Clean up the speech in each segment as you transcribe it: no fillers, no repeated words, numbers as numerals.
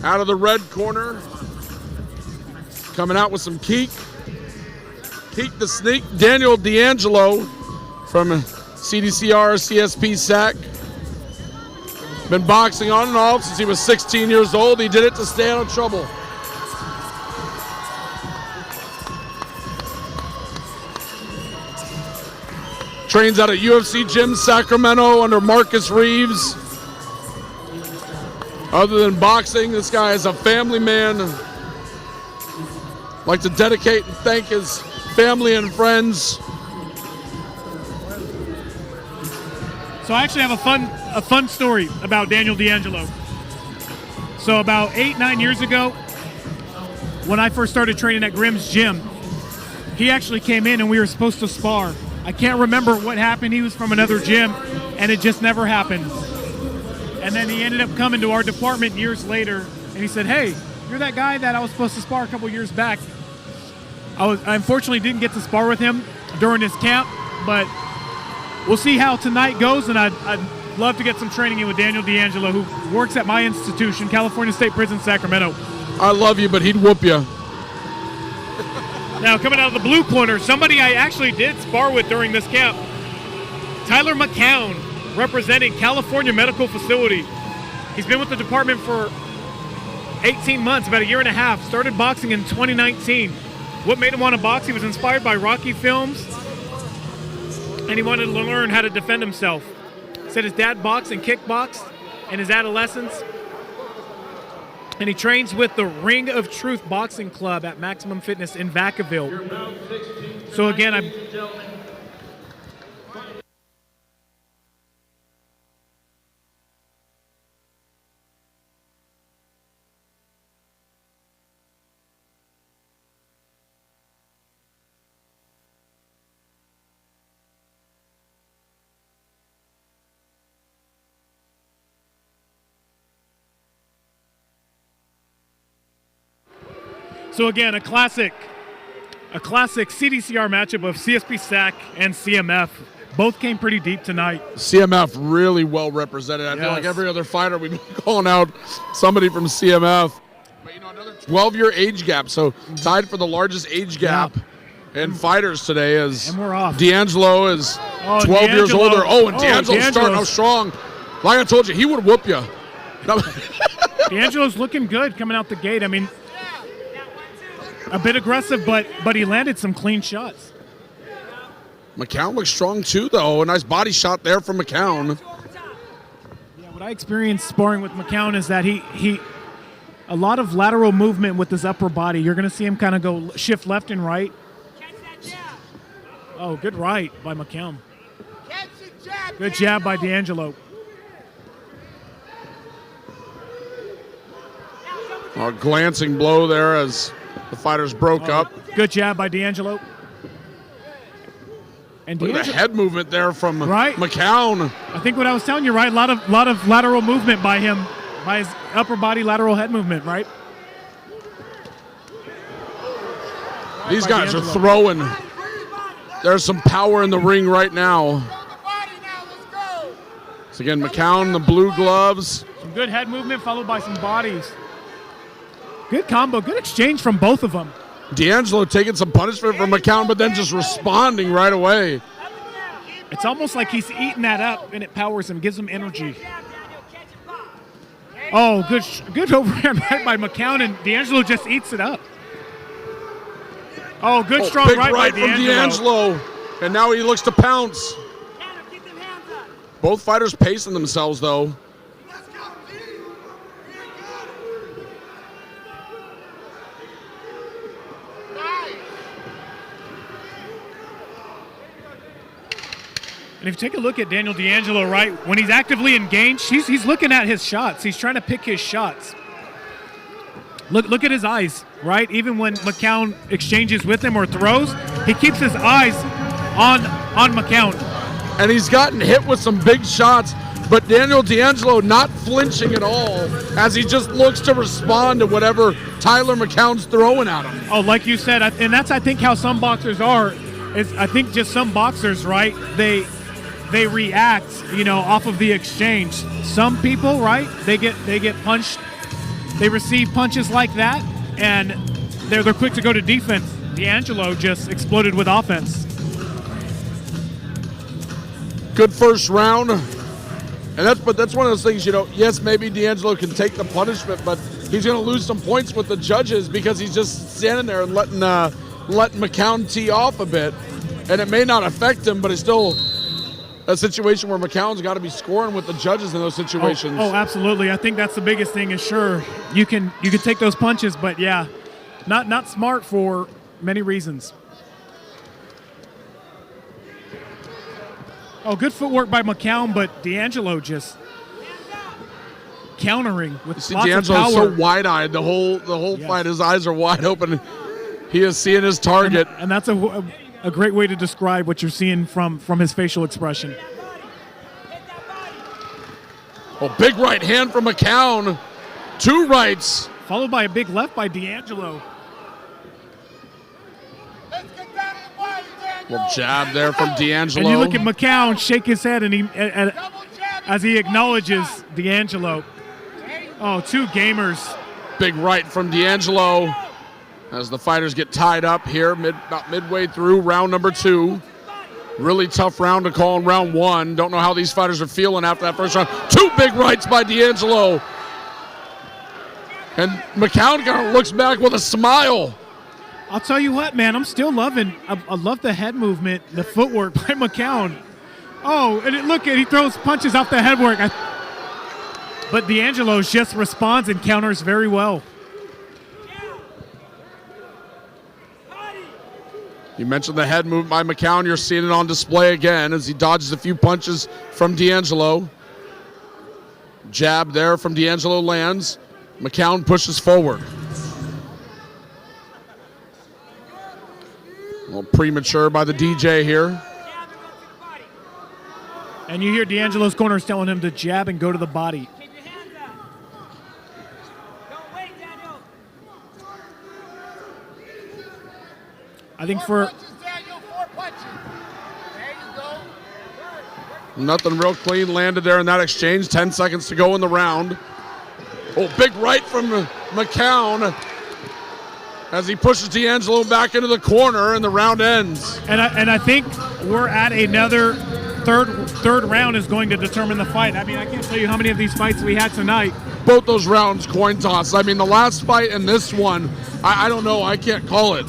Out of the red corner, coming out with some Keek the Sneak, Daniel D'Angelo from CDCR CSP Sac. Been boxing on and off since he was 16 years old. He did it to stay out of trouble. Trains out at UFC Gym Sacramento under Marcus Reeves. Other than boxing, this guy is a family man. Like to dedicate and thank his family and friends. So I actually have a fun story about Daniel D'Angelo. So about 8-9 years ago, when I first started training at Grimm's gym, he actually came in and we were supposed to spar. I can't remember what happened. He was from another gym, and it just never happened. And then he ended up coming to our department years later, and he said, "Hey, you're that guy that I was supposed to spar a couple years back." I unfortunately didn't get to spar with him during his camp, but we'll see how tonight goes, and I'd love to get some training in with Daniel D'Angelo, who works at my institution, California State Prison, Sacramento. I love you, but he'd whoop you. Now, coming out of the blue corner, somebody I actually did spar with during this camp, Tyler McCown, representing California Medical Facility. He's been with the department for 18 months, about a year and a half. Started boxing in 2019. What made him want to box? He was inspired by Rocky films, and he wanted to learn how to defend himself. Said his dad boxed and kickboxed in his adolescence, and he trains with the Ring of Truth Boxing Club at Maximum Fitness in Vacaville. So again, a classic CDCR matchup of CSP Sac and CMF. Both came pretty deep tonight. CMF really well represented. I feel like every other fighter we've been calling out somebody from CMF. But another 12-year age gap, so tied for the largest age gap in fighters today as and we're off. D'Angelo is 12 years older. And D'Angelo's starting out strong. Like I told you, he would whoop you. D'Angelo's looking good coming out the gate. I mean, a bit aggressive, but he landed some clean shots. McCown looks strong too, though. A nice body shot there from McCown. Yeah, what I experienced sparring with McCown is that he a lot of lateral movement with his upper body. You're going to see him kind of go shift left and right. Oh, good right by McCown. Good jab by D'Angelo. A glancing blow there as the fighters broke up. Good jab by D'Angelo. And look at the head movement there from McCown. I think what I was telling you, right? A lot of lateral movement by him, by his upper body lateral head movement, right? These guys are throwing. There's some power in the ring right now. So again, McCown, the blue gloves. Some good head movement followed by some bodies. Good combo, good exchange from both of them. D'Angelo taking some punishment from McCown, but then just responding right away. It's almost like he's eating that up, and it powers him, gives him energy. Oh, good overhand right by McCown, and D'Angelo just eats it up. Oh, good strong big right by from D'Angelo. And now he looks to pounce. Both fighters pacing themselves, though. And if you take a look at Daniel D'Angelo, right, when he's actively engaged, he's looking at his shots. He's trying to pick his shots. Look at his eyes, right? Even when McCown exchanges with him or throws, he keeps his eyes on McCown. And he's gotten hit with some big shots, but Daniel D'Angelo not flinching at all as he just looks to respond to whatever Tyler McCown's throwing at him. Oh, like you said, and that's, I think, how some boxers are. Is I think just some boxers, right, they react, off of the exchange. Some people, right, they get punched they receive punches like that, and they're quick to go to defense. D'Angelo just exploded with offense. Good first round. And that's one of those things, yes, maybe D'Angelo can take the punishment, but he's going to lose some points with the judges because he's just standing there and letting McCown tee off a bit. And it may not affect him, but it's still a situation where McCown's got to be scoring with the judges in those situations. Oh, absolutely. I think that's the biggest thing is sure, you can take those punches, but yeah, not smart for many reasons. Oh, good footwork by McCown, but D'Angelo just countering with lots of power. D'Angelo's so wide-eyed the whole fight. His eyes are wide open. He is seeing his target. And that's a great way to describe what you're seeing from his facial expression. Oh, big right hand from McCown. 2 rights. Followed by a big left by D'Angelo. Well, jab there from D'Angelo. And you look at McCown shake his head as he acknowledges D'Angelo. Oh, 2 gamers. Big right from D'Angelo as the fighters get tied up here about midway through round number 2. Really tough round to call in round 1. Don't know how these fighters are feeling after that first round. 2 big rights by D'Angelo. And McCown kind of looks back with a smile. I'll tell you what, man, I'm still loving. I love the head movement, the footwork by McCown. Oh, and he throws punches off the head work. But D'Angelo just responds and counters very well. You mentioned the head movement by McCown. You're seeing it on display again as he dodges a few punches from D'Angelo. Jab there from D'Angelo lands. McCown pushes forward. A little premature by the DJ here. And you hear D'Angelo's corners telling him to jab and go to the body. I think for nothing real clean landed there in that exchange. 10 seconds to go in the round. Oh, big right from McCown as he pushes D'Angelo back into the corner, and the round ends. And I think we're at another third round is going to determine the fight. I mean, I can't tell you how many of these fights we had tonight. Both those rounds coin toss. I mean, the last fight and this one, I don't know. I can't call it.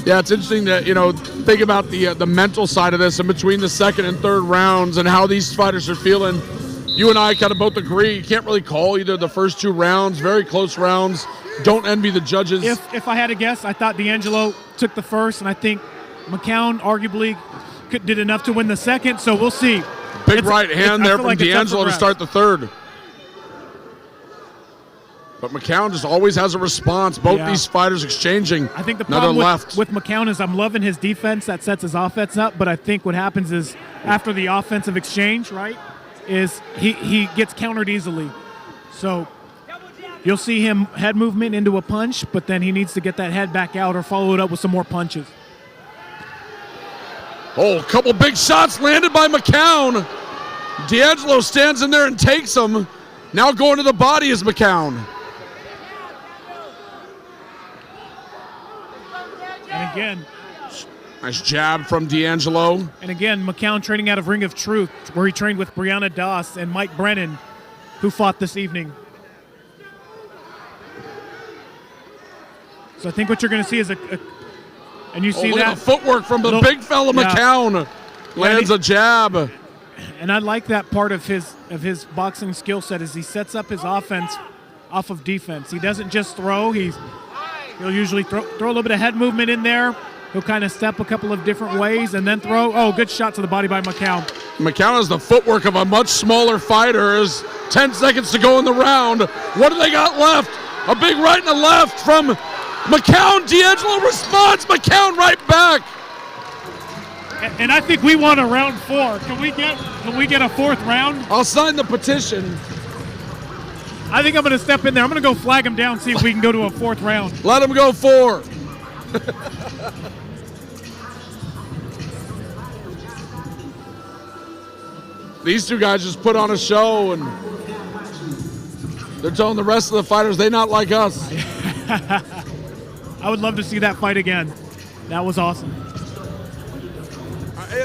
Yeah, it's interesting to think about the mental side of this in between the second and third rounds and how these fighters are feeling. You and I kind of both agree. You can't really call either the first 2 rounds. Very close rounds. Don't envy the judges. If I had to guess, I thought D'Angelo took the first, and I think McCown arguably did enough to win the second. So we'll see. Big right hand there from D'Angelo to start the third. But McCown just always has a response. Both these fighters exchanging. I think the problem with McCown is I'm loving his defense that sets his offense up, but I think what happens is after the offensive exchange, right, is he gets countered easily. So you'll see him head movement into a punch, but then he needs to get that head back out or follow it up with some more punches. Oh, a couple big shots landed by McCown. D'Angelo stands in there and takes them. Now going to the body is McCown. And again, nice jab from D'Angelo. And again, McCown training out of Ring of Truth, where he trained with Brianna Doss and Mike Brennan, who fought this evening. So I think what you're going to see is and you see look that at the footwork from the big fella McCown. Lands a jab. And I like that part of his boxing skill set is he sets up his offense off of defense. He doesn't just throw. He'll usually throw a little bit of head movement in there. He'll kind of step a couple of different ways and then throw. Oh, good shot to the body by McCown. McCown has the footwork of a much smaller fighter. There's 10 seconds to go in the round. What do they got left? A big right and a left from McCown. D'Angelo responds. McCown right back. And I think we want a round 4. Can we get a 4th round? I'll sign the petition. I think I'm going to step in there. I'm going to go flag him down, see if we can go to a 4th round. Let him go 4. These two guys just put on a show, and they're telling the rest of the fighters they not like us. I would love to see that fight again. That was awesome.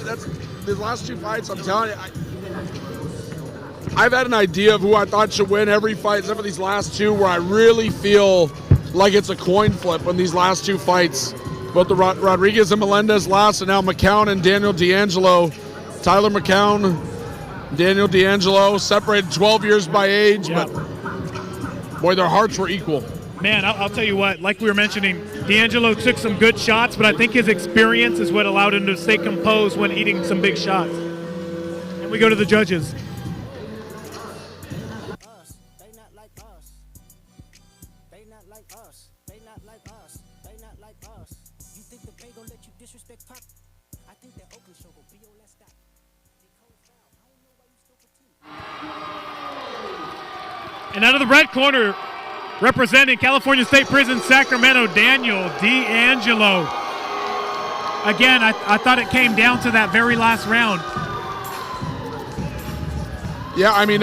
That's the last 2 fights. I'm telling you, I've had an idea of who I thought should win every fight, except for these last 2, where I really feel like it's a coin flip in these last 2 fights. Both the Rodriguez and Melendez last, and now McCown and Daniel D'Angelo. Tyler McCown, Daniel D'Angelo, separated 12 years by age, yeah. But boy, their hearts were equal. Man, I'll tell you what, like we were mentioning, D'Angelo took some good shots, but I think his experience is what allowed him to stay composed when eating some big shots. And we go to the judges. And out of the red corner, representing California State Prison, Sacramento, Daniel D'Angelo. Again, I thought it came down to that very last round. Yeah, I mean,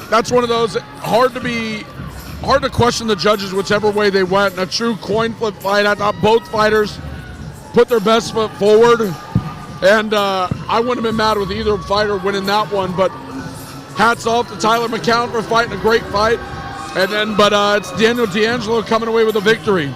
that's one of those hard to question the judges whichever way they went. In a true coin flip fight, I thought both fighters put their best foot forward, and I wouldn't have been mad with either fighter winning that one. But hats off to Tyler McCown for fighting a great fight. And then, but it's Daniel D'Angelo coming away with a victory.